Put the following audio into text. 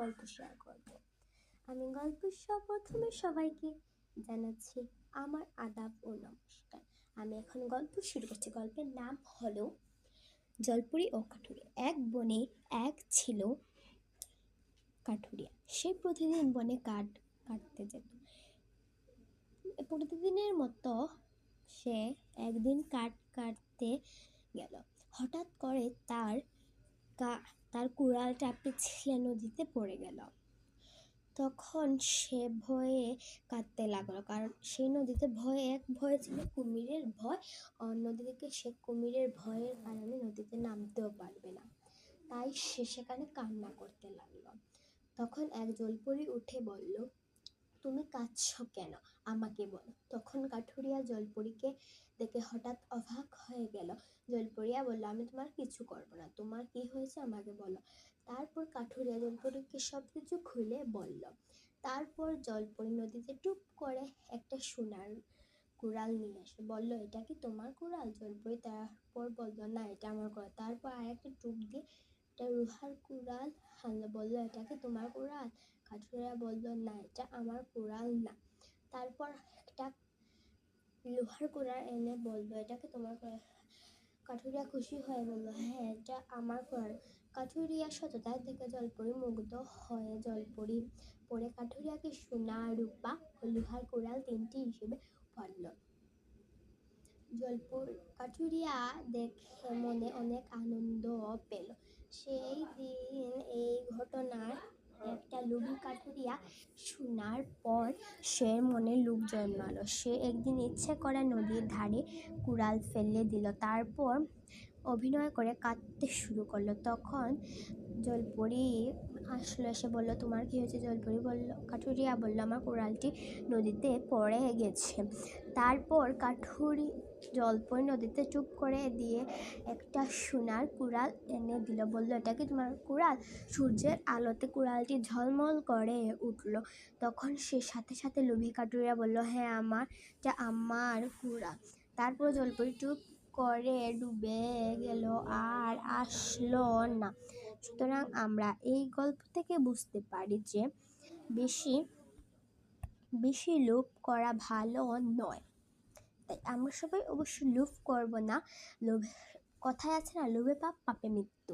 গল্প শেয়ার করব। আমি গল্প প্রথমে সবাইকে জানাচ্ছি আমার আদাব ও নমস্কার। আমি এখন গল্প শুরু করছি। গল্পের নাম হলো জলপরি ও কাঠুরিয়া। এক বনে এক ছিল কাঠুরিয়া। সে প্রতিদিন বনে কাঠ কাটতে যেত। প্রতিদিনের মতো সে একদিন কাঠ কাটতে গেল। হঠাৎ করে তার কুড়ালটা পিছলে নদীতে পড়ে গেল। তখন সে ভয়ে কাঁদতে লাগলো, কারণ সেই নদীতে ভয় ছিল কুমিরের ভয়। অন্যদিকে সে কুমিরের ভয়ের কারণে নদীতে নামতেও পারবে না, তাই সে সেখানে কান্না করতে লাগলো। তখন এক জলপরি উঠে বলল, তুমি কাঁদছো কেন, আমাকে বলো। তখন কাঠুরিয়া জলপরীকে দেখে হঠাৎ অবাক হয়ে গেল। জলপরিয়া বলল, আমি তোমার কিছু করবো না, তোমার কি হয়েছে আমাকে বলো। তারপর কাঠুরিয়া জলপরীকে সবকিছু খুলে বলল। তারপর জলপরী নদীতে টুপ করে একটা সোনার কুড়াল নিয়ে আসে। বলল, এটা কি তোমার কুড়াল? জলপরী তারপর বলল, না, এটা আমার কুড়াল। তারপর আরেকটা টুপ দিয়ে একটা লোহার কুড়াল আনলো। বলল, এটা কি তোমার কুড়াল? কাঠুরিয়া বলল, না, এটা আমার কুড়াল না। তারপর একটা লোহার কুড়াল এনে বলল, এটা কি তোমার কুড়াল? কাঠুরিয়া খুশি হয়ে বলল, হ্যাঁ, এটা আমার কুড়াল। কাঠুরিয়ার সততা দেখে জলপরী মুগ্ধ হয়ে জলপরী পরে কাঠুরিয়াকে সোনা, রূপা ও লোহার কুড়াল তিনটি হিসেবে পড়ল। কাঠুরিয়া দেখে মনে অনেক আনন্দ পেল। সেই দিন এই ঘটনার একটা লোভী কাঠুরিয়া শোনার পর সে মনে লোভ জন্মালো। সে একদিন ইচ্ছে করে নদীর ধারে কুড়াল ফেলে দিল। তারপর অভিনয় করে কাঁদতে শুরু করলো। তখন জলপরী আসলো, এসে বলল, তোমার কি হয়েছে? কাঠুরিয়া বলল, আমার কুড়ালটি নদীতে পড়ে গেছে। তারপর জলপরী নদীতে চুপ করে দিয়ে একটা সোনার কুড়াল এনে দিল। বলল, এটা কি তোমার কুড়াল? সূর্যের আলোতে কুড়ালটি ঝলমল করে উঠল। তখন সে সাথে সাথে লোভী কাঠুরিয়া বলল, হ্যাঁ, এটা আমার কুড়াল। তারপর জলপরী চুপ করে ডুবে গেল আর আসলো না। সুতরাং আমরা এই গল্প থেকে বুঝতে পারি যে বেশি লোভ করা ভালো নয়। তাই আমরা সবাই অবশ্যই লোভ করব না। কথায় আছে না, লোভে পাপ, পাপে মৃত্যু।